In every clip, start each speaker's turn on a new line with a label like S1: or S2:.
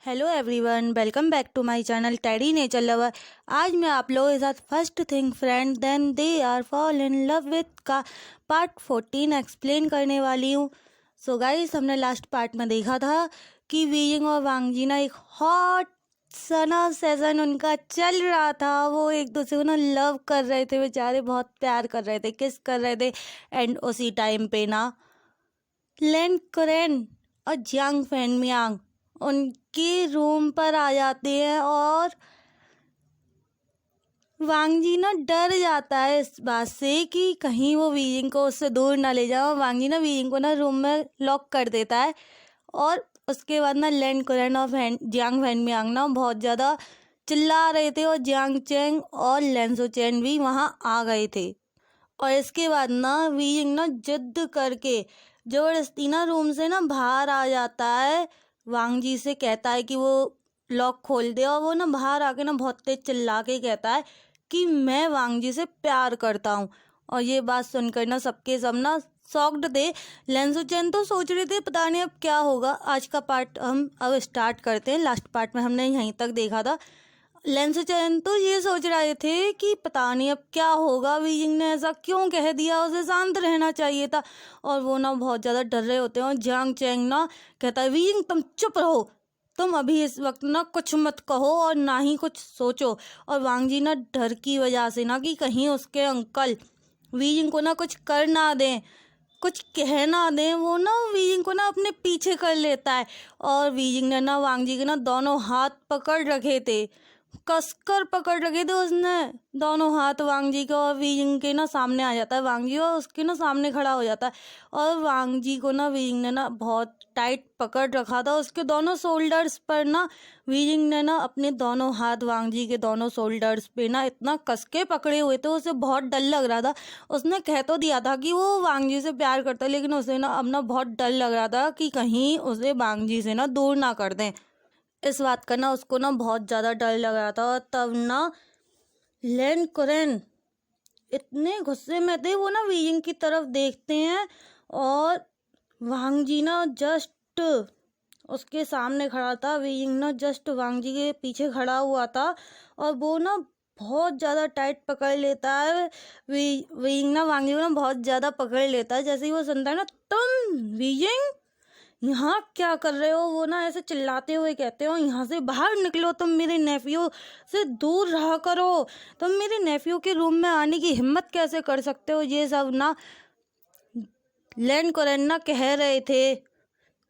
S1: Hello everyone, welcome back to my channel Teddy Nature Lover. आज मैं आप लोगों के साथ first thing friend then they are fall in love with का पार्ट 14 एक्सप्लेन करने वाली हूँ। सो गाइस, हमने लास्ट पार्ट में देखा था कि वीइंग और वांग जी ना एक हॉट सना सेशन उनका चल रहा था। वो एक दूसरे को ना लव कर रहे थे, बेचारे बहुत प्यार कर रहे थे, किस कर रहे थे। एंड उसी टाइम पे ना लेन कुरेन और जियांग फैनमियांग उनके रूम पर आ जाते हैं और वांग जी ना डर जाता है इस बात से कि कहीं वो वीइंग को उससे दूर ना ले जाओ। वांग जी ना वीइंग को ना रूम में लॉक कर देता है और उसके बाद ना लैंड कुरैन और जियांग फैनमियांग ना बहुत ज़्यादा चिल्ला रहे थे और जियांग चैंग और लैंसो चैन भी वहाँ आ गए थे। और इसके बाद ना वीइंग ना जिद करके जबरदस्ती ना रूम से ना बाहर आ जाता है। वांग जी से कहता है कि वो लॉक खोल दे और वो ना बाहर आके ना बहुत तेज चिल्ला के कहता है कि मैं वांग जी से प्यार करता हूँ। और ये बात सुनकर ना सबके सब ना शॉक्ड थे। लेंसो चैन तो सोच रहे थे पता नहीं अब क्या होगा। आज का पार्ट हम अब स्टार्ट करते हैं। लास्ट पार्ट में हमने यहीं तक देखा था। लेंसो चैन तो ये सोच रहे थे कि पता नहीं अब क्या होगा, वीइंग ने ऐसा क्यों कह दिया, उसे शांत रहना चाहिए था। और वो ना बहुत ज़्यादा डर रहे होते हैं और जियांग चैंग ना कहता है वीइंग तुम चुप रहो, तुम अभी इस वक्त ना कुछ मत कहो और ना ही कुछ सोचो। और वांग जी ना डर की वजह से ना कि कहीं उसके अंकल वीइंग को ना कुछ कर ना दें, कुछ कह ना दें, वो ना वीइंग को ना अपने पीछे कर लेता है। और वीइंग ने ना वांग जी के ना दोनों हाथ पकड़ रखे थे, कसकर पकड़ रखे थे उसने दोनों हाथ वांग जी के। और वीइंग के ना सामने आ जाता है वांग जी और उसके ना सामने खड़ा हो जाता है। और वांग जी को ना वीइंग ने ना बहुत टाइट पकड़ रखा था उसके दोनों शोल्डर्स पर ना। वीइंग ने ना अपने दोनों हाथ वांग जी के दोनों शोल्डर्स पे ना इतना कस के पकड़े हुए थे, उसे बहुत डर लग रहा था। उसने कह तो दिया था कि वो वांग जी से प्यार करता है, लेकिन उसे ना अब ना बहुत डर लग रहा था कि कहीं उसे वांग जी से ना दूर ना कर दें। इस बात का ना उसको ना बहुत ज़्यादा डर लग रहा था। और तब ना लैन कुरैन इतने गुस्से में थे, वो ना वीइंग की तरफ देखते हैं और वांग जी ना जस्ट उसके सामने खड़ा था। वीइंग ना जस्ट वांग जी के पीछे खड़ा हुआ था और वो ना बहुत ज़्यादा टाइट पकड़ लेता है। वीइंग ना वांग जी को ना बहुत ज़्यादा पकड़ लेता है। जैसे ही वो सुनता है ना तुम वीइंग यहाँ क्या कर रहे हो, वो ना ऐसे चिल्लाते हुए कहते हो यहाँ से बाहर निकलो, तुम मेरे नेफ्यू से दूर रहा करो, तुम मेरे नेफ्यू के रूम में आने की हिम्मत कैसे कर सकते हो। ये सब ना लैंड कुरैन ना कह रहे थे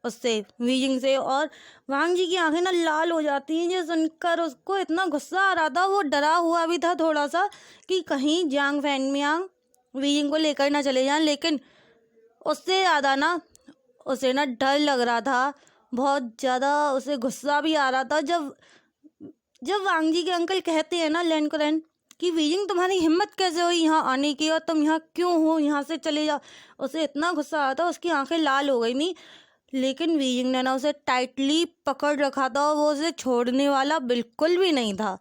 S1: उससे वीइंग से। और वांग जी की आंखें ना लाल हो जाती हैं ये सुनकर। उसको इतना गुस्सा आ रहा था, वो डरा हुआ भी था थोड़ा सा कि कहीं जियांग फैनमियांग वीइंग को लेकर ना चले जाएं। लेकिन उससे ज़्यादा ना उसे ना डर लग रहा था, बहुत ज़्यादा उसे गुस्सा भी आ रहा था। जब जब वांग जी के अंकल कहते हैं ना लैंड कुरैन कि वीइंग तुम्हारी हिम्मत कैसे हुई यहाँ आने की और तुम यहाँ क्यों हो, यहाँ से चले जाओ, उसे इतना गुस्सा आ रहा था, उसकी आंखें लाल हो गई नहीं। लेकिन वीइंग ने ना उसे टाइटली पकड़ रखा था और वो उसे छोड़ने वाला बिल्कुल भी नहीं था।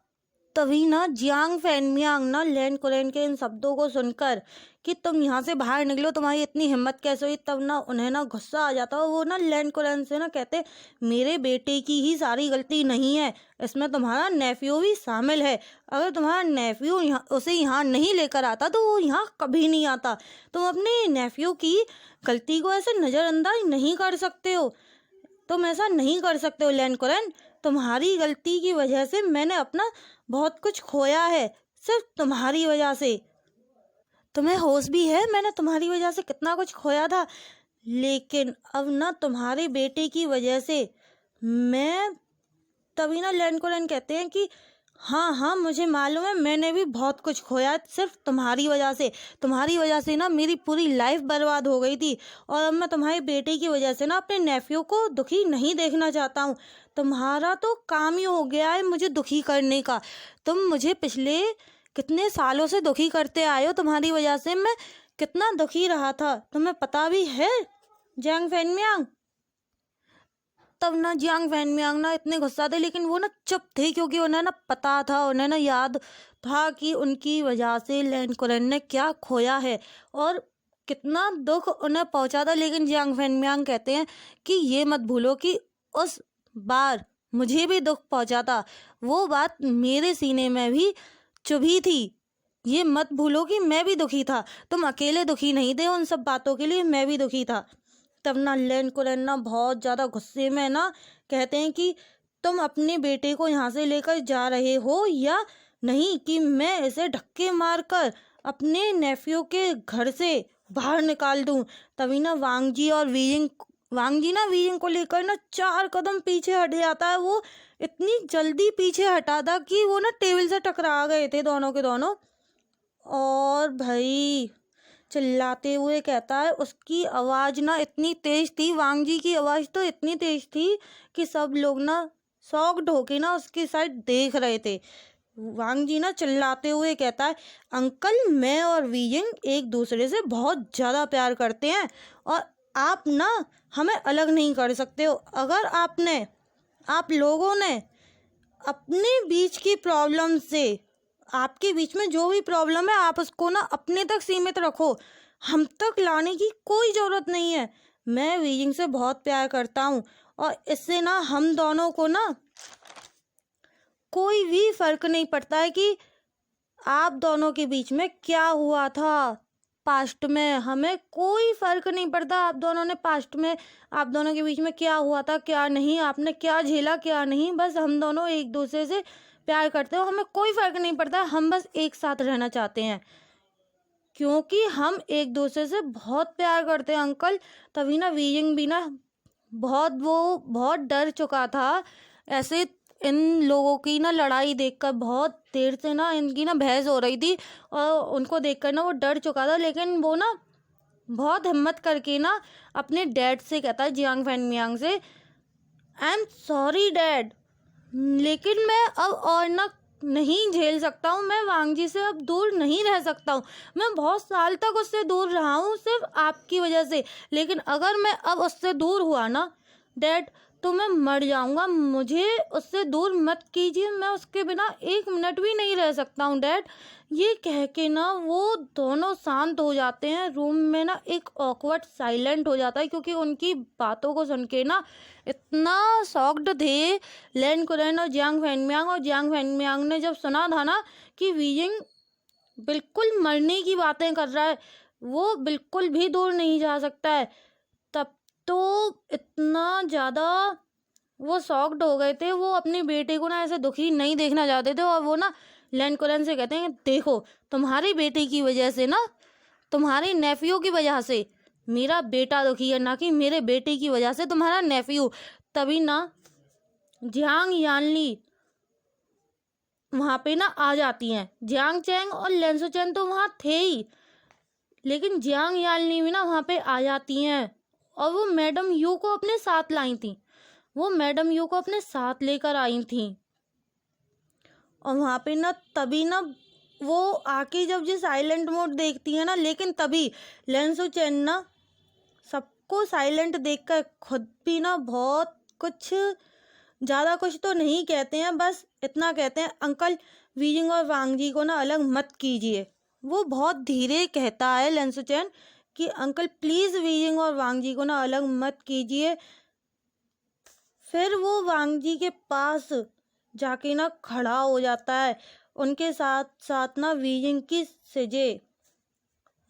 S1: तभी ना जियांग फैनमियांग ना लैंड कुरैन के इन शब्दों को सुनकर कि तुम यहाँ से बाहर निकलो, तुम्हारी इतनी हिम्मत कैसे हुई, तब ना उन्हें ना गुस्सा आ जाता और वो ना लैंड कुरैन से ना कहते मेरे बेटे की ही सारी गलती नहीं है, इसमें तुम्हारा नेफ्यू भी शामिल है। अगर तुम्हारा नेफ्यू यहाँ उसे यहाँ नहीं लेकर आता तो वो यहाँ कभी नहीं आता। तुम अपने नेफ्यू की गलती को ऐसे नज़रअंदाज नहीं कर सकते हो, तुम ऐसा नहीं कर सकते हो लैंड कुरैन। तुम्हारी गलती की वजह से मैंने अपना बहुत कुछ खोया है, सिर्फ तुम्हारी वजह से। तुम्हें होश भी है, मैंने तुम्हारी वजह से कितना कुछ खोया था, लेकिन अब ना तुम्हारे बेटे की वजह से मैं। तभी ना लैंड कुरैन कहते हैं कि हाँ हाँ मुझे मालूम है, मैंने भी बहुत कुछ खोया सिर्फ तुम्हारी वजह से। तुम्हारी वजह से ना मेरी पूरी लाइफ बर्बाद हो गई थी और अब मैं तुम्हारे बेटे की वजह से ना अपने नेफ्यू को दुखी नहीं देखना चाहता हूँ। तुम्हारा तो काम ही हो गया है मुझे दुखी करने का। तुम मुझे पिछले कितने सालों से दुखी करते आए हो, तुम्हारी वजह से मैं कितना दुखी रहा था, तुम्हें पता भी है जियांग फैनमियांग। तब ना जियांग फैनमियांग ना इतने गुस्सा थे, लेकिन वो ना चुप थे क्योंकि उन्हें ना पता था, उन्हें ना याद था कि उनकी वजह से लैंड कुरैन ने क्या खोया है और कितना दुख उन्हें पहुंचा था। लेकिन जियांग फैनमियांग कहते हैं कि ये मत भूलो कि उस बार मुझे भी दुख पहुंचा था, वो बात मेरे सीने में भी चुभी थी। ये मत भूलो कि मैं भी दुखी था, तुम अकेले दुखी नहीं थे उन सब बातों के लिए, मैं भी दुखी था। तब ना लेन कुरन ना बहुत ज़्यादा गुस्से में ना कहते हैं कि तुम अपने बेटे को यहाँ से लेकर जा रहे हो या नहीं, कि मैं इसे धक्के मारकर अपने नेफ्यू के घर से बाहर निकाल दूं। तभी ना वांग जी ना वीजिंग को लेकर ना 4 कदम पीछे हट जाता है। वो इतनी जल्दी पीछे हटा था कि वो ना टेबल से टकरा गए थे दोनों के दोनों। और भाई चिल्लाते हुए कहता है, उसकी आवाज़ ना इतनी तेज थी, वांग जी की आवाज़ तो इतनी तेज थी कि सब लोग ना शॉक्ड होके ना उसकी साइड देख रहे थे। वांग जी ना चिल्लाते हुए कहता है, अंकल मैं और वीजिंग एक दूसरे से बहुत ज़्यादा प्यार करते हैं और आप ना हमें अलग नहीं कर सकते हो। अगर आप लोगों ने अपने बीच की प्रॉब्लम से, आपके बीच में जो भी प्रॉब्लम है आप उसको ना अपने तक सीमित रखो, हम तक लाने की कोई ज़रूरत नहीं है। मैं वीजिंग से बहुत प्यार करता हूँ और इससे ना हम दोनों को ना कोई भी फर्क नहीं पड़ता है कि आप दोनों के बीच में क्या हुआ था पास्ट में। हमें कोई फर्क नहीं पड़ता आप दोनों ने पास्ट में, आप दोनों के बीच में क्या हुआ था क्या नहीं, आपने क्या झेला क्या नहीं। बस हम दोनों एक दूसरे से प्यार करते हो, हमें कोई फर्क नहीं पड़ता, हम बस एक साथ रहना चाहते हैं क्योंकि हम एक दूसरे से बहुत प्यार करते हैं अंकल। तभी ना वीजिंग भी ना बहुत डर चुका था ऐसे इन लोगों की ना लड़ाई देखकर। बहुत देर से ना इनकी ना बहस हो रही थी और उनको देखकर ना वो डर चुका था। लेकिन वो ना बहुत हिम्मत करके ना अपने डैड से कहता है, जियांग फैनमियांग से, आई एम सॉरी डैड, लेकिन मैं अब और ना नहीं झेल सकता हूँ, मैं वांग जी से अब दूर नहीं रह सकता हूँ। मैं बहुत साल तक उससे दूर रहा हूँ सिर्फ आपकी वजह से, लेकिन अगर मैं अब उससे दूर हुआ ना डैड तो मैं मर जाऊँगा। मुझे उससे दूर मत कीजिए, मैं उसके बिना 1 मिनट भी नहीं रह सकता हूँ डैड। ये कह के ना वो दोनों शांत हो जाते हैं। रूम में ना एक ऑकवर्ड साइलेंट हो जाता है क्योंकि उनकी बातों को सुन के ना इतना शॉक्ड थे लेन कुरन और जियांग फैनमियांग। और जियांग फैनमियांग ने जब सुना था ना कि वीजिंग बिल्कुल मरने की बातें कर रहा है, वो बिल्कुल भी दूर नहीं जा सकता है, तब तो इतना ज़्यादा वो शॉक्ड हो गए थे। वो अपने बेटे को ना ऐसे दुखी नहीं देखना चाहते थे और वो ना लेन कुरन से कहते हैं, देखो तुम्हारी बेटी की वजह से ना, तुम्हारे नेफ्यू की वजह से मेरा बेटा दुखी है, ना कि मेरे बेटे की वजह से तुम्हारा नेफ्यू। तभी ना जियांग यानली वहाँ पे ना आ जाती हैं। जियांग चैंग और लेंसो चैन तो वहाँ थे ही, लेकिन जियांग यानली भी ना वहाँ पे आ जाती हैं और वो मैडम यू को अपने साथ लाई थी, वो मैडम यू को अपने साथ लेकर आई थी। और वहाँ पे ना तभी ना वो आके जब ये साइलेंट मोड देखती है ना, लेकिन तभी लेंसो चैन ना सबको साइलेंट देखकर खुद भी ना बहुत कुछ ज़्यादा कुछ तो नहीं कहते हैं, बस इतना कहते हैं, अंकल वीजिंग और वांग जी को ना अलग मत कीजिए। वो बहुत धीरे कहता है लेंसो चैन कि अंकल प्लीज़ वीजिंग और वांग जी को ना अलग मत कीजिए। फिर वो वांग जी के पास जाके ना खड़ा हो जाता है। उनके साथ साथ ना वीजिंग की सिजे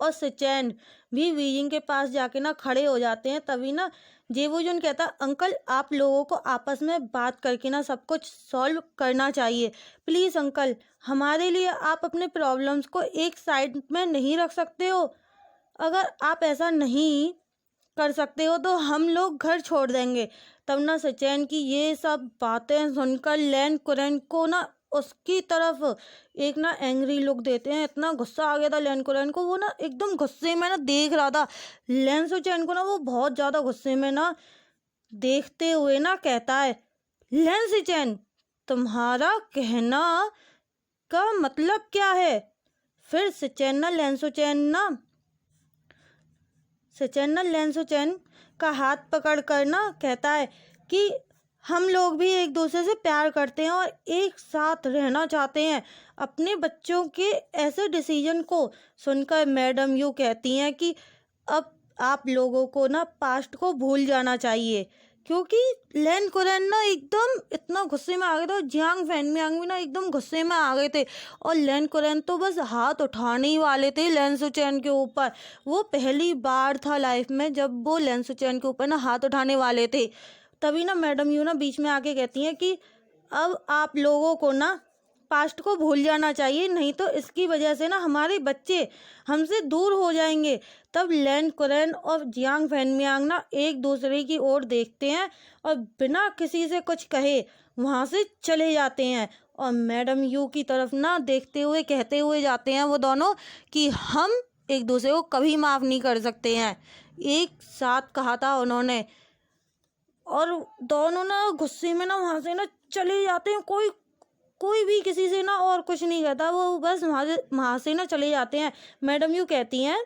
S1: और सिचैन भी वीजिंग के पास जाके ना खड़े हो जाते हैं। तभी ना जेवोजुन कहता, अंकल आप लोगों को आपस में बात करके ना सब कुछ सॉल्व करना चाहिए। प्लीज़ अंकल, हमारे लिए आप अपने प्रॉब्लम्स को एक साइड में नहीं रख सकते हो। अगर आप ऐसा नहीं कर सकते हो तो हम लोग घर छोड़ देंगे। तब ना सिचैन की ये सब बातें सुनकर लेन कुरन को ना उसकी तरफ एक ना एंग्री लुक देते हैं। इतना गुस्सा आ गया था लेन कुरन को, वो ना एकदम गुस्से में ना देख रहा था लेंसो चैन को ना। वो बहुत ज़्यादा गुस्से में ना देखते हुए ना कहता है, लेंसो चैन तुम्हारा कहना का मतलब क्या है? फिर सिचैन ना लेंसो चैन का हाथ पकड़ कर ना कहता है कि हम लोग भी एक दूसरे से प्यार करते हैं और एक साथ रहना चाहते हैं। अपने बच्चों के ऐसे डिसीजन को सुनकर मैडम यू कहती हैं कि अब आप लोगों को ना पास्ट को भूल जाना चाहिए क्योंकि लैन कुरैन ना एकदम इतना गुस्से में आ गए थे और जियांग फैनमियांग भी ना एकदम गुस्से में आ गए थे। और लैन कुरैन तो बस हाथ उठाने ही वाले थे लैन सुचैन के ऊपर। वो पहली बार था लाइफ में जब वो लैन सुचैन के ऊपर ना हाथ उठाने वाले थे। तभी ना मैडम यू ना बीच में आके कहती हैं कि अब आप लोगों को ना पास्ट को भूल जाना चाहिए, नहीं तो इसकी वजह से ना हमारे बच्चे हमसे दूर हो जाएंगे। तब लैन कुरैन और जियांग फैनमियांग ना एक दूसरे की ओर देखते हैं और बिना किसी से कुछ कहे वहाँ से चले जाते हैं। और मैडम यू की तरफ ना देखते हुए कहते हुए जाते हैं वो दोनों कि हम एक दूसरे को कभी माफ़ नहीं कर सकते हैं, एक साथ कहा था उन्होंने। और दोनों ना गुस्से में ना वहाँ से ना चले जाते हैं। कोई भी किसी से ना और कुछ नहीं कहता, वो बस वहाँ से ना चले जाते हैं। मैडम यू कहती हैं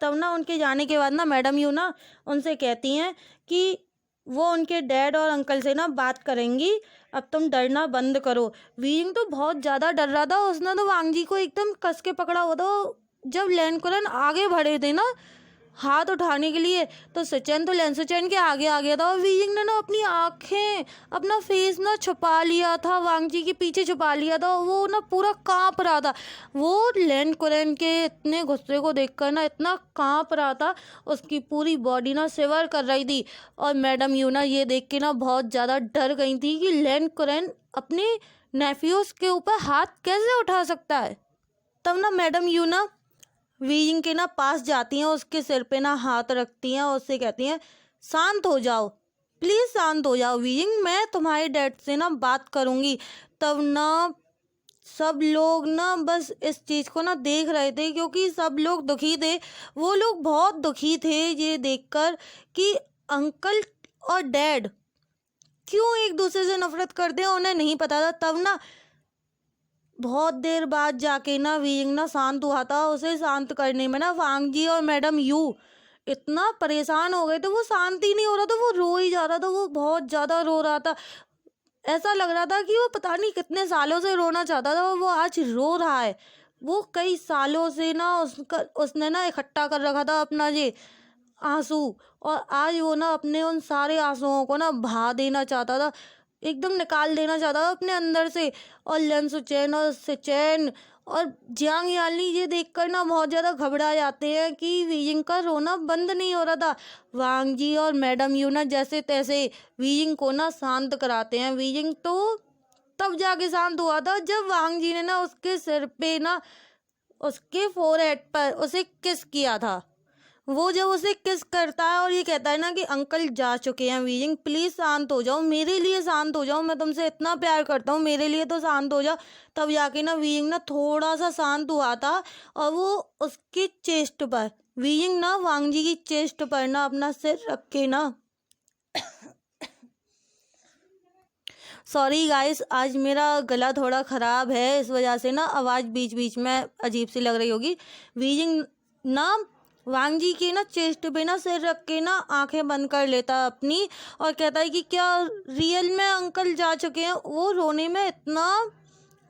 S1: तब ना उनके जाने के बाद ना मैडम यू ना उनसे कहती हैं कि वो उनके डैड और अंकल से ना बात करेंगी, अब तुम डरना बंद करो। वीइंग तो बहुत ज़्यादा डर रहा था, उसने तो वांग जी को एकदम कस के पकड़ा हुआ था। जब लैन कुरैन आगे बढ़े थे ना हाथ उठाने के लिए तो सुचैन तो लैन सुचैन के आगे आ गया था और वीइंग ने ना अपनी आंखें अपना फेस ना छुपा लिया था, वांग जी के पीछे छुपा लिया था। वो ना पूरा कांप रहा था। वो लैन कुरैन के इतने गुस्से को देखकर ना इतना कांप रहा था, उसकी पूरी बॉडी ना शिवर कर रही थी। और मैडम यू ना ये देख के ना बहुत ज़्यादा डर गई थी कि लैन कुरैन अपने नेफ्यूज़ के ऊपर हाथ कैसे उठा सकता है। तब ना मैडम यू ना वीइंग के ना पास जाती हैं, उसके सिर पे ना हाथ रखती हैं और उससे कहती हैं शांत हो जाओ, प्लीज़ शांत हो जाओ वीइंग, मैं तुम्हारे डैड से ना बात करूँगी। तब ना सब लोग ना बस इस चीज़ को ना देख रहे थे क्योंकि सब लोग दुखी थे। वो लोग बहुत दुखी थे ये देखकर कि अंकल और डैड क्यों एक दूसरे से नफरत करते हैं, उन्हें नहीं पता था। तब ना बहुत देर बाद जाके ना वीइंग ना शांत हुआ था। उसे शांत करने में ना वांग जी और मैडम यू इतना परेशान हो गए थे, वो शांत ही नहीं हो रहा था, वो रो ही जा रहा था, वो बहुत ज़्यादा रो रहा था। ऐसा लग रहा था कि वो पता नहीं कितने सालों से रोना चाहता था और वो आज रो रहा है। वो कई सालों से ना उसने ना इकट्ठा कर रखा था अपना ये आंसू, और आज वो ना अपने उन सारे आंसुओं को ना बहा देना चाहता था, एकदम निकाल देना चाहता था अपने अंदर से। और लैन सुचैन और सुचैन और जियांग याली ये देखकर ना बहुत ज़्यादा घबरा जाते हैं कि वीइंग का रोना बंद नहीं हो रहा था। वांग जी और मैडम यू ना जैसे तैसे वीइंग को ना शांत कराते हैं। वीइंग तो तब जाके शांत हुआ था जब वांग जी ने ना उसके सिर पे ना उसके फोरहेड पर उसे किस किया था। वो जब उसे किस करता है और ये कहता है ना कि अंकल जा चुके हैं वीइंग, प्लीज़ शांत हो जाओ, मेरे लिए शांत हो जाओ, मैं तुमसे इतना प्यार करता हूँ, मेरे लिए तो शांत हो जाओ। तब जाके ना वीइंग ना थोड़ा सा शांत हुआ था और वो उसकी चेस्ट पर वीइंग ना वांग जी की चेस्ट पर ना अपना सिर रख के ना सॉरी गाइस, आज मेरा गला थोड़ा ख़राब है, इस वजह से ना आवाज़ बीच बीच में अजीब सी लग रही होगी। वीइंग ना वांग जी की ना चेस्ट पे ना सिर रख के ना आंखें बंद कर लेता अपनी और कहता है कि क्या रियल में अंकल जा चुके हैं। वो रोने में इतना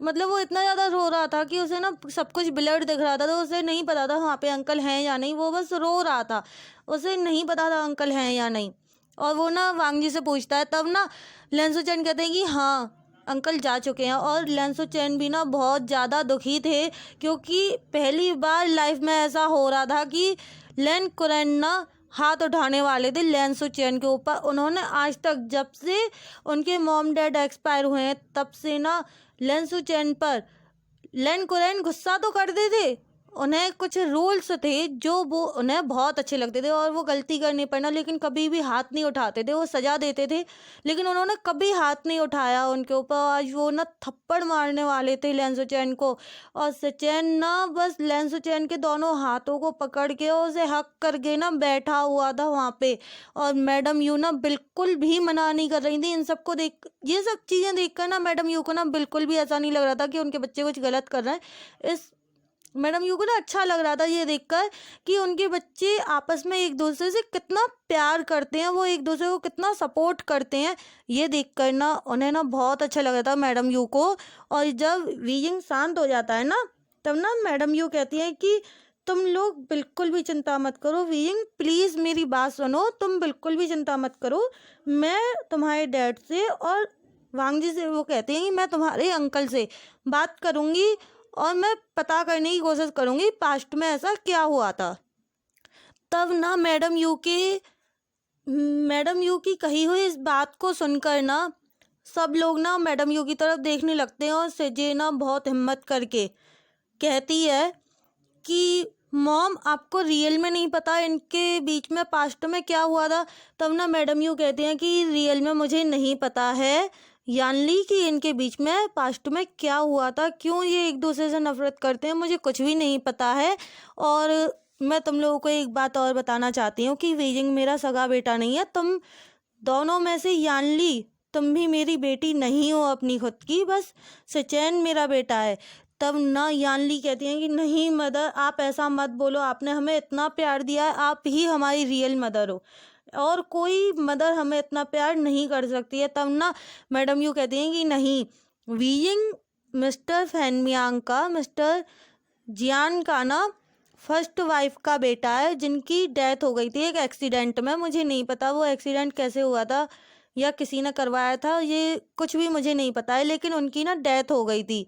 S1: मतलब वो इतना ज़्यादा रो रहा था कि उसे ना सब कुछ ब्लर दिख रहा था, तो उसे नहीं पता था वहाँ पे अंकल हैं या नहीं, वो बस रो रहा था, उसे नहीं पता था अंकल हैं या नहीं। और वो ना वांग जी से पूछता है, तब ना लैन सुचैन कहते हैं कि हाँ अंकल जा चुके हैं। और लैन सुचैन भी ना बहुत ज़्यादा दुखी थे क्योंकि पहली बार लाइफ में ऐसा हो रहा था कि लैन कुरैन ना हाथ उठाने वाले थे लैन सुचैन के ऊपर। उन्होंने आज तक जब से उनके मॉम डैड एक्सपायर हुए हैं तब से ना लैन सुचैन पर लैन कुरैन गुस्सा तो करते थे, उन्हें कुछ रूल्स थे जो वो उन्हें बहुत अच्छे लगते थे और वो गलती करने पर ना लेकिन कभी भी हाथ नहीं उठाते थे, वो सजा देते थे, लेकिन उन्होंने कभी हाथ नहीं उठाया उनके ऊपर। आज वो ना थप्पड़ मारने वाले थे लैन सुचैन को, और सुचैन ना बस लैन सुचैन के दोनों हाथों को पकड़ के उसे हक करके ना बैठा हुआ था वहाँ पे। और मैडम यू ना बिल्कुल भी मना नहीं कर रही थी इन सबको देख, ये सब चीज़ें देखकर ना मैडम यू को ना बिल्कुल भी ऐसा नहीं लग रहा था कि उनके बच्चे कुछ गलत कर रहे हैं। इस मैडम यू को ना अच्छा लग रहा था ये देखकर कि उनके बच्चे आपस में एक दूसरे से कितना प्यार करते हैं, वो एक दूसरे को कितना सपोर्ट करते हैं, ये देखकर ना उन्हें ना बहुत अच्छा लग रहा था मैडम यू को। और जब वीइंग शांत हो जाता है ना तब ना मैडम यू कहती हैं कि तुम लोग बिल्कुल भी चिंता मत करो वीइंग, प्लीज़ मेरी बात सुनो, तुम बिल्कुल भी चिंता मत करो। मैं तुम्हारे डैड से और वांग जी से, वो कहते हैं कि मैं तुम्हारे अंकल से बात करूँगी और मैं पता करने की कोशिश करूँगी पास्ट में ऐसा क्या हुआ था। तब ना मैडम यू की कही हुई इस बात को सुनकर ना सब लोग ना मैडम यू की तरफ देखने लगते हैं और सेजे ना बहुत हिम्मत करके कहती है कि मॉम आपको रियल में नहीं पता इनके बीच में पास्ट में क्या हुआ था। तब ना मैडम यू कहते हैं कि रियल में मुझे नहीं पता है यानली कि इनके बीच में पास्ट में क्या हुआ था, क्यों ये एक दूसरे से नफरत करते हैं, मुझे कुछ भी नहीं पता है। और मैं तुम लोगों को एक बात और बताना चाहती हूँ कि वीजिंग मेरा सगा बेटा नहीं है, तुम दोनों में से यानली तुम भी मेरी बेटी नहीं हो अपनी खुद की, बस सचैन मेरा बेटा है। तब ना यानली कहती हैं कि नहीं मदर, आप ऐसा मत बोलो, आपने हमें इतना प्यार दिया है, आप ही हमारी रियल मदर हो और कोई मदर हमें इतना प्यार नहीं कर सकती है। तब ना मैडम यू कहती हैं कि नहीं, वीइंग मिस्टर फैनमियांग का, मिस्टर जियान का ना फर्स्ट वाइफ का बेटा है जिनकी डेथ हो गई थी एक एक्सीडेंट में। मुझे नहीं पता वो एक्सीडेंट कैसे हुआ था या किसी ने करवाया था, ये कुछ भी मुझे नहीं पता है, लेकिन उनकी ना डेथ हो गई थी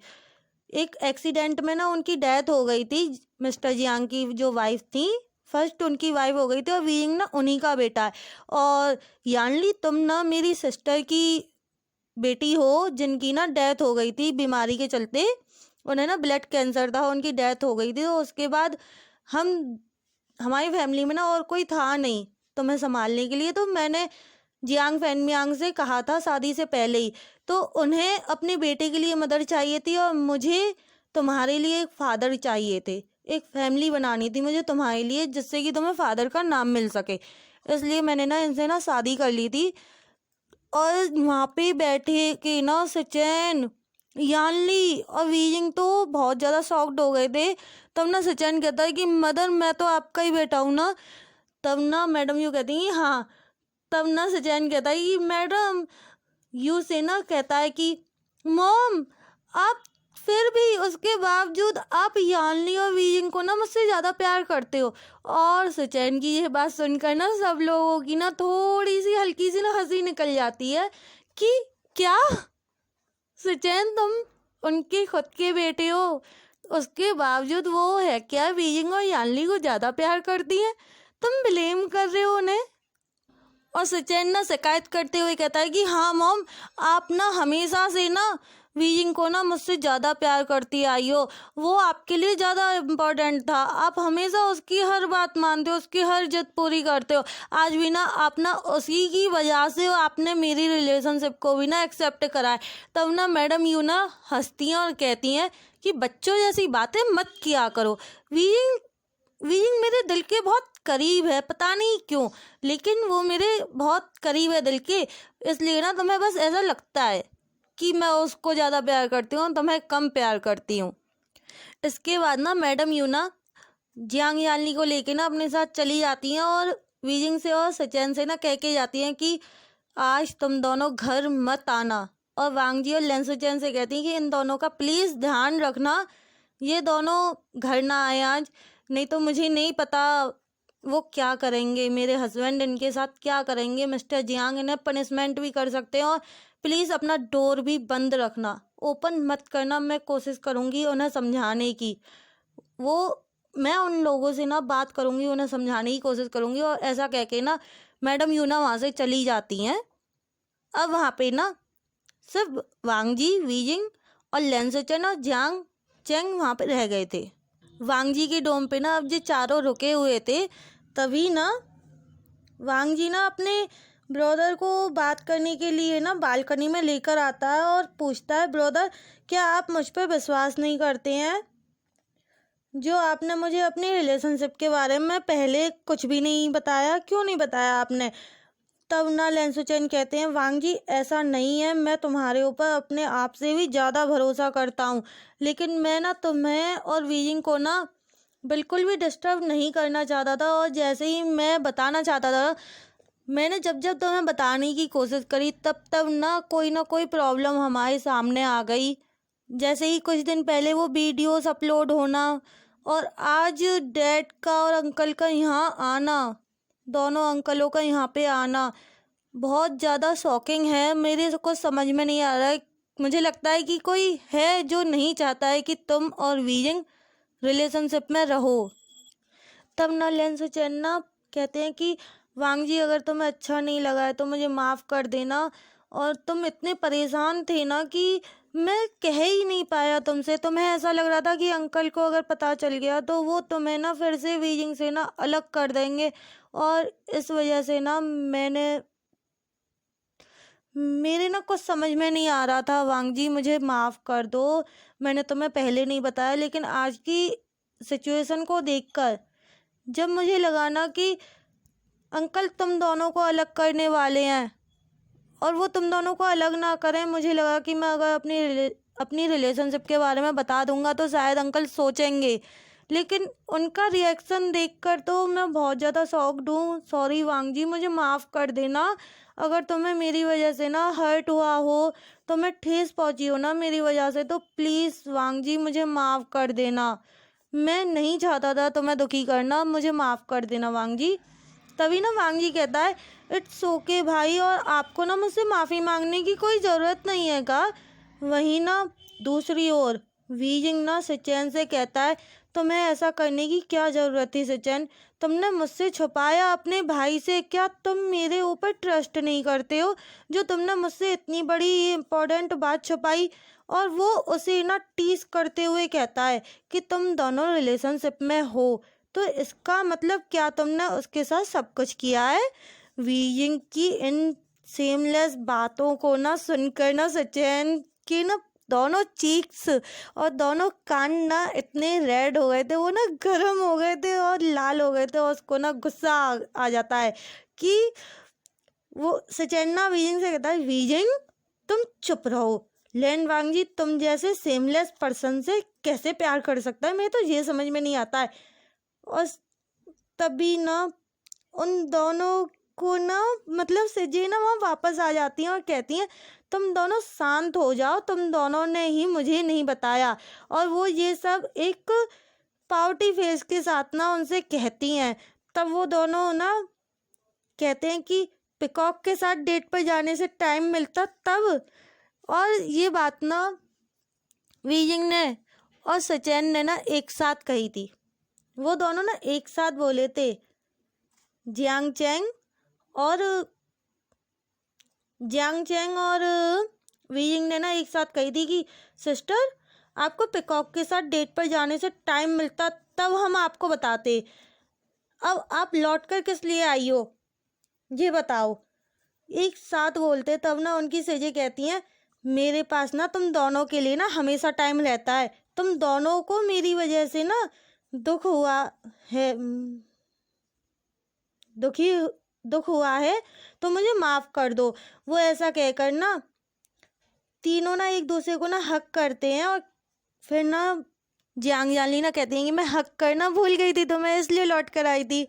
S1: एक एक्सीडेंट में, ना उनकी डेथ हो गई थी। मिस्टर जियांग की जो वाइफ थी फर्स्ट, उनकी वाइफ हो गई थी और वीइंग ना उन्हीं का बेटा है। और यानली तुम ना मेरी सिस्टर की बेटी हो जिनकी ना डेथ हो गई थी बीमारी के चलते, उन्हें ना ब्लड कैंसर था, उनकी डेथ हो गई थी। तो उसके बाद हमारी फैमिली में ना और कोई था नहीं तुम्हें संभालने के लिए, तो मैंने जियांग फैनमियांग से कहा था शादी से पहले ही, तो उन्हें अपने बेटे के लिए मदर चाहिए थी और मुझे तुम्हारे लिए एक फादर चाहिए थे, एक फैमिली बनानी थी मुझे तुम्हारे लिए जिससे कि तुम्हें फादर का नाम मिल सके। इसलिए मैंने ना इनसे ना शादी कर ली थी। और वहाँ पे बैठे के ना सचैन, यानली और वीजिंग तो बहुत ज़्यादा शॉक्ड हो गए थे। तब ना सचैन कहता है कि मदर मैं तो आपका ही बेटा हूँ ना। तब ना मैडम यू कहती हैं हाँ। तब ना सचैन कहता है कि मैडम यू से ना कहता है कि मॉम आप फिर भी उसके बावजूद आप यानली और वीजिंग को ना मुझसे ज़्यादा प्यार करते हो। और सचैन की यह बात सुनकर ना सब लोगों की ना थोड़ी सी हल्की सी ना हंसी निकल जाती है कि क्या सचैन तुम उनके खुद के बेटे हो, उसके बावजूद वो है क्या वीजिंग और यानली को ज़्यादा प्यार करती हैं, तुम ब्लेम कर रहे हो उन्हें। और सचैन ना शिकायत करते हुए कहता है कि हाँ मॉम, आप ना हमेशा से ना वीजिंग को ना मुझसे ज़्यादा प्यार करती आई हो, वो आपके लिए ज़्यादा इम्पोर्टेंट था, आप हमेशा उसकी हर बात मानते हो, उसकी हर जिद पूरी करते हो। आज भी ना आप ना उसी की वजह से आपने मेरी रिलेशनशिप को भी ना एक्सेप्ट करा है। तब ना मैडम यू ना हंसती हैं और कहती हैं कि बच्चों जैसी बातें मत किया करो, वीइंग मेरे दिल के बहुत करीब है, पता नहीं क्यों, लेकिन वो मेरे बहुत करीब है दिल के, इसलिए ना तुम्हें बस ऐसा लगता है कि मैं उसको ज़्यादा प्यार करती हूँ, तुम्हें कम प्यार करती हूँ। इसके बाद ना मैडम यू ना जियांग यानली को लेके ना अपने साथ चली जाती हैं और वीजिंग से और सचैन से ना कह के जाती हैं कि आज तुम दोनों घर मत आना। और वांग जी और लेन सचैन से कहती हैं कि इन दोनों का प्लीज़ ध्यान रखना, ये दोनों घर ना आए आज, नहीं तो मुझे नहीं पता वो क्या करेंगे, मेरे हस्बैंड इनके साथ क्या करेंगे, मिस्टर जियांग इन्हें पनिशमेंट भी कर सकते हैं। और प्लीज़ अपना डोर भी बंद रखना, ओपन मत करना। मैं कोशिश करूँगी उन्हें समझाने की, मैं उन लोगों से ना बात करूँगी, उन्हें समझाने की कोशिश करूँगी। और ऐसा कह के ना मैडम यू ना वहाँ से चली जाती हैं। अब वहाँ पे ना सिर्फ वांग जी, वीजिंग और लेन सचैन और जियांग चेंग वहाँ पे रह गए थे। वांग जी के डोम पे ना अब ये चारों रुके हुए थे। तभी ना वांग जी ना अपने ब्रदर को बात करने के लिए ना बालकनी में लेकर आता है और पूछता है, ब्रदर क्या आप मुझ पर विश्वास नहीं करते हैं? जो आपने मुझे अपनी रिलेशनशिप के बारे में पहले कुछ भी नहीं बताया, क्यों नहीं बताया आपने? तब ना लेन सचैन कहते हैं, वांग जी ऐसा नहीं है, मैं तुम्हारे ऊपर अपने आप से भी ज़्यादा भरोसा करता हूँ, लेकिन मैं ना तुम्हें और वीजिंग को ना बिल्कुल भी डिस्टर्ब नहीं करना चाहता था। और जैसे ही मैं बताना चाहता था, मैंने जब जब तुम्हें बताने की कोशिश करी तब ना कोई प्रॉब्लम हमारे सामने आ गई। जैसे ही कुछ दिन पहले वो वीडियोस अपलोड होना और आज डैड का और अंकल का यहाँ आना, दोनों अंकलों का यहाँ पे आना बहुत ज़्यादा शॉकिंग है। मेरे को समझ में नहीं आ रहा है। मुझे लगता है कि कोई है जो नहीं चाहता है कि तुम और वीजिंग रिलेशनशिप में रहो। तब ना लेंसुचेन ना कहते हैं कि वांग जी, अगर तुम्हें अच्छा नहीं लगा है तो मुझे माफ़ कर देना। और तुम इतने परेशान थे ना कि मैं कह ही नहीं पाया तुमसे। तुम्हें ऐसा लग रहा था कि अंकल को अगर पता चल गया तो वो तुम्हें ना फिर से वीजिंग से ना अलग कर देंगे, और इस वजह से ना मेरे ना कुछ समझ में नहीं आ रहा था। वांग जी, मुझे माफ़ कर दो। मैंने तुम्हें पहले नहीं बताया, लेकिन आज की सिचुएशन को देखकर जब मुझे लगा ना कि अंकल तुम दोनों को अलग करने वाले हैं और वो तुम दोनों को अलग ना करें, मुझे लगा कि मैं अगर अपनी रिलेशनशिप के बारे में बता दूंगा तो शायद अंकल सोचेंगे। लेकिन उनका रिएक्शन देखकर तो मैं बहुत ज़्यादा शॉक्ड हूँ। सॉरी वांग जी, मुझे माफ़ कर देना। अगर तुम्हें मेरी वजह से ना हर्ट हुआ हो, तो मैं ठेस पहुँची हो ना मेरी वजह से, तो प्लीज़ वांग जी मुझे माफ़ कर देना। मैं नहीं चाहता था तुम्हें दुखी करना, मुझे माफ़ कर देना वांग जी। तभी ना वांग जी कहता है, इट्स ओके भाई, और आपको ना मुझसे माफ़ी मांगने की कोई ज़रूरत नहीं है का। वहीं ना दूसरी ओर वीजिंग ना सिचेन से कहता है, तुम्हें ऐसा करने की क्या ज़रूरत थी सिचेन? तुमने मुझसे छुपाया अपने भाई से। क्या तुम मेरे ऊपर ट्रस्ट नहीं करते हो? जो तुमने मुझसे इतनी बड़ी इम्पोर्टेंट बात छुपाई। और वो उसे ना टीस करते हुए कहता है कि तुम दोनों रिलेशनशिप में हो, तो इसका मतलब क्या तुमने उसके साथ सब कुछ किया है? वीजिंग की इन सेमलेस बातों को ना सुनकर ना सचैन के ना दोनों चीक्स और दोनों कान ना इतने रेड हो गए थे, वो ना गर्म हो गए थे और लाल हो गए थे, और उसको ना गुस्सा आ जाता है कि वो सचैन ना वीजिंग से कहता है, वीजिंग तुम चुप रहो। लैन वांग जी तुम जैसे सेमलेस पर्सन से कैसे प्यार कर सकता है, मुझे तो ये समझ में नहीं आता है। और तभी ना उन दोनों को ना मतलब सिजे ना वहाँ वापस आ जाती हैं और कहती हैं, तुम दोनों शांत हो जाओ, तुम दोनों ने ही मुझे नहीं बताया। और वो ये सब एक पाउटी फेस के साथ ना उनसे कहती हैं। तब वो दोनों ना कहते हैं कि पिकॉक के साथ डेट पर जाने से टाइम मिलता तब। और ये बात ना वीजिंग ने और सचैन ने ना एक साथ कही थी। वो दोनों ना एक साथ बोले थे। जियांग चैंग और वीजिंग ने ना एक साथ कही थी कि सिस्टर, आपको पिकॉक के साथ डेट पर जाने से टाइम मिलता तब हम आपको बताते। अब आप लौट कर किस लिए आई हो, ये बताओ। एक साथ बोलते तब ना उनकी सेजे कहती हैं, मेरे पास ना तुम दोनों के लिए ना हमेशा टाइम रहता है। तुम दोनों को मेरी वजह से ना दुख हुआ है तो मुझे माफ़ कर दो। वो ऐसा कहकर ना तीनों ना एक दूसरे को ना हक करते हैं, और फिर ना जियांग जानली ना कहती हैं कि मैं हक करना भूल गई थी, तो मैं इसलिए लौट कर आई थी।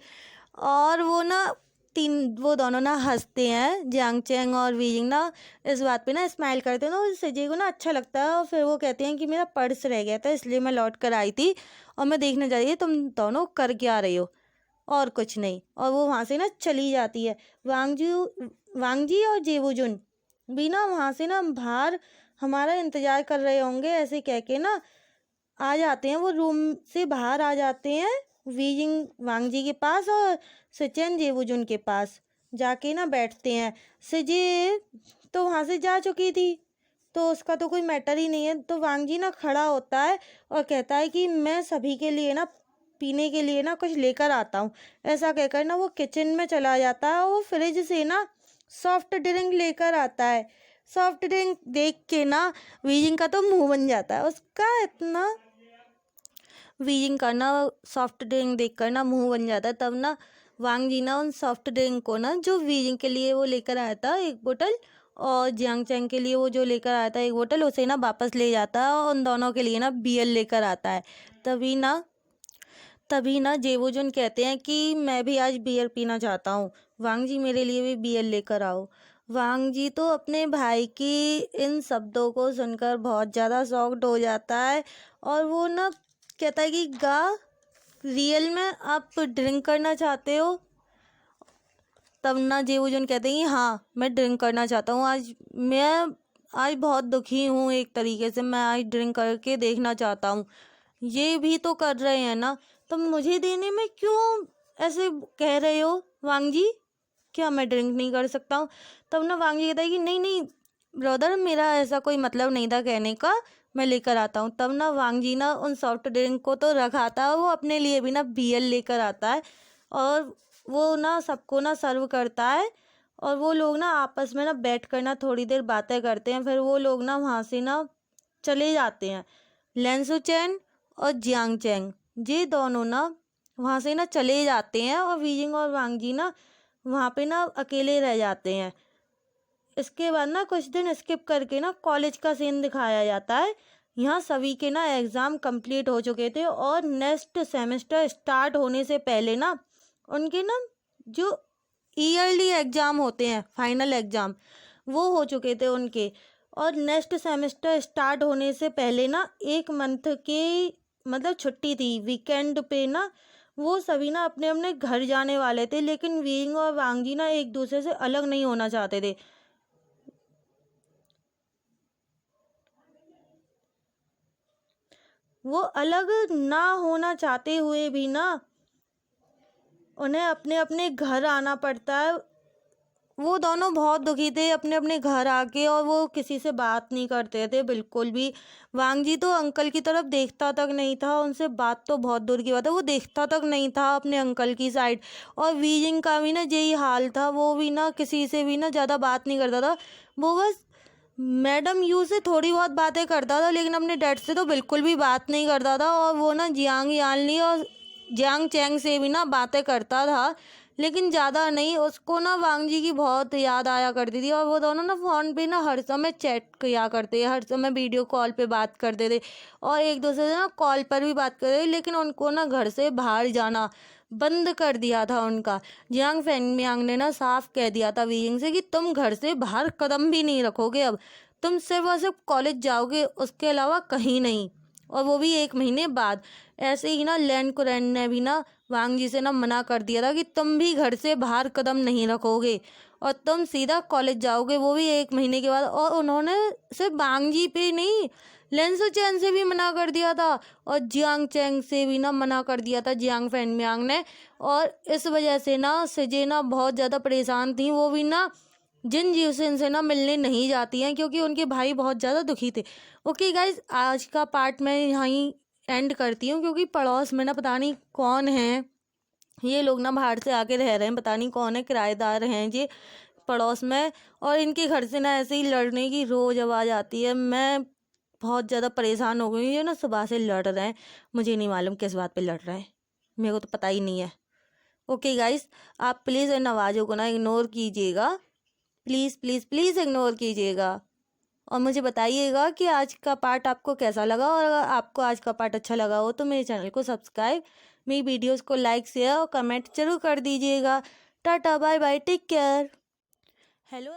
S1: और वो दोनों ना हंसते हैं, जियांग चैंग और वीजिंग ना इस बात पे ना स्माइल करते हैं। तो सजे को ना अच्छा लगता है, और फिर वो कहते हैं कि मेरा पर्स रह गया था इसलिए मैं लौट कर आई थी, और मैं देखने जा रही थी तुम दोनों कर क्या रही हो, और कुछ नहीं। और वो वहाँ से ना चली जाती है। वांग जी और जेवुजुन भी ना वहाँ से ना बाहर हमारा इंतज़ार कर रहे होंगे, ऐसे कह के ना आ जाते हैं। वो रूम से बाहर आ जाते हैं वीजिंग वांग जी के पास, और सचेन जेवुजुन के पास जाके ना बैठते हैं। सजे तो वहाँ से जा चुकी थी, तो उसका तो कोई मैटर ही नहीं है। तो वांग जी ना खड़ा होता है और कहता है कि मैं सभी के लिए ना पीने के लिए ना कुछ लेकर आता हूँ। ऐसा कहकर ना वो किचन में चला जाता है, और वो फ्रिज से ना सॉफ्ट ड्रिंक लेकर आता है। सॉफ्ट ड्रिंक देख के ना वीजिंग का तो मुंह बन जाता है उसका, इतना वीजिंग का ना सॉफ्ट ड्रिंक देख कर ना मुंह बन जाता है। तब ना वांग जी ना उन सॉफ्ट ड्रिंक को ना जो वीजिंग के लिए वो लेकर आया था एक बोतल, और जियांग चैंग के लिए वो जो लेकर आया था एक बोतल, उसे ना वापस ले जाता है, और उन दोनों के लिए ना बियर लेकर आता है। तभी ना जेवुजुन कहते हैं कि मैं भी आज बियर पीना चाहता हूँ, वांग जी मेरे लिए भी बियर लेकर आओ। वांग जी तो अपने भाई की इन शब्दों को सुनकर बहुत ज़्यादा शॉक्ड हो जाता है, और वो ना कहता है कि गा रियल में आप ड्रिंक करना चाहते हो? तब ना जेवुजुन कहते हैं कि हाँ मैं ड्रिंक करना चाहता हूँ। आज बहुत दुखी हूँ, एक तरीके से मैं आज ड्रिंक करके देखना चाहता हूँ। ये भी तो कर रहे हैं ना, तो मुझे देने में क्यों ऐसे कह रहे हो वांग जी? क्या मैं ड्रिंक नहीं कर सकता हूँ? तब ना वांग जी कहता है कि नहीं नहीं ब्रदर, मेरा ऐसा कोई मतलब नहीं था कहने का, मैं लेकर आता हूँ। तब ना वांग जी ना उन सॉफ्ट ड्रिंक को तो रखाता है, वो अपने लिए भी ना बियर लेकर आता है और वो ना सबको ना सर्व करता है। और वो लोग ना आपस में ना बैठ कर ना थोड़ी देर बातें करते हैं, फिर वो लोग ना वहाँ से ना चले जाते हैं। लेंसुचैन और जियांग चैंग ये दोनों ना वहाँ से ना चले जाते हैं और वीजिंग और वांग जी ना वहाँ पे ना अकेले रह जाते हैं। इसके बाद ना कुछ दिन स्किप करके ना कॉलेज का सीन दिखाया जाता है। यहाँ सभी के ना एग्ज़ाम कंप्लीट हो चुके थे और नेक्स्ट सेमेस्टर स्टार्ट होने से पहले ना उनके ना जो ईयरली एग्ज़ाम होते हैं, फाइनल एग्ज़ाम, वो हो चुके थे उनके। और नेक्स्ट सेमेस्टर स्टार्ट होने से पहले ना 1 मंथ की मतलब छुट्टी थी, वीकेंड पे ना वो सभी ना अपने अपने घर जाने वाले थे। लेकिन वीइंग और वांग जी ना एक दूसरे से अलग नहीं होना चाहते थे। वो अलग ना होना चाहते हुए भी ना उन्हें अपने अपने घर आना पड़ता है। वो दोनों बहुत दुखी थे अपने अपने घर आके, और वो किसी से बात नहीं करते थे बिल्कुल भी। वांग जी तो अंकल की तरफ देखता तक नहीं था, उनसे बात तो बहुत दूर की बात है, वो देखता तक नहीं था अपने अंकल की साइड। और वीजिंग का भी ना यही हाल था, वो भी ना किसी से भी ना ज़्यादा बात नहीं करता था। वो बस मैडम यू से थोड़ी बहुत बातें करता था, लेकिन अपने डैड से तो बिल्कुल भी बात नहीं करता था। और वो ना जियांग यानली और जियांग चैंग से भी ना बातें करता था, लेकिन ज़्यादा नहीं। उसको ना वांग जी की बहुत याद आया करती थी, और वो दोनों ना फ़ोन पे ना हर समय चैट किया करते, हर समय वीडियो कॉल पे बात करते थे और एक दूसरे से ना कॉल पर भी बात करते थे। लेकिन उनको ना घर से बाहर जाना बंद कर दिया था उनका। जियांग फेंगमियांग ने ना साफ कह दिया था वीइंग से कि तुम घर से बाहर कदम भी नहीं रखोगे, अब तुम सिर्फ और सिर्फ कॉलेज जाओगे, उसके अलावा कहीं नहीं। और वो भी 1 महीने बाद। ऐसे ही ना लैंड कुरैन ने भी ना वांग जी से ना मना कर दिया था कि तुम भी घर से बाहर कदम नहीं रखोगे और तुम सीधा कॉलेज जाओगे, वो भी 1 महीने के बाद। और उन्होंने सिर्फ वांग जी पे नहीं, लेंसो चैन से भी मना कर दिया था और जियांग चैंग से भी ना मना कर दिया था जियांग फेंगमियांग ने। और इस वजह से ना सिजे ना बहुत ज़्यादा परेशान थी, वो भी ना जिन जियोसिन से ना मिलने नहीं जाती हैं क्योंकि उनके भाई बहुत ज़्यादा दुखी थे। ओके गाइज, आज का पार्ट मैं यहाँ ही एंड करती हूँ, क्योंकि पड़ोस में ना पता नहीं कौन है, ये लोग ना बाहर से आके रह रहे हैं, पता नहीं कौन है, किराएदार हैं ये पड़ोस में। और इनके घर से ना ऐसे ही लड़ने की रोज़ आवाज़ आती है। मैं बहुत ज़्यादा परेशान हो गई हूँ, ये ना सुबह से लड़ रहे हैं, मुझे नहीं मालूम किस बात पे लड़ रहे हैं, मेरे को तो पता ही नहीं है। ओके गाइस, आप प्लीज़ इन आवाज़ों को ना इग्नोर कीजिएगा, प्लीज़ प्लीज़ प्लीज़ इग्नोर कीजिएगा। और मुझे बताइएगा कि आज का पार्ट आपको कैसा लगा, और अगर आपको आज का पार्ट अच्छा लगा हो तो मेरे चैनल को सब्सक्राइब, मेरी वीडियोस को लाइक शेयर और कमेंट जरूर कर दीजिएगा। Tata bye bye, take care. Hello.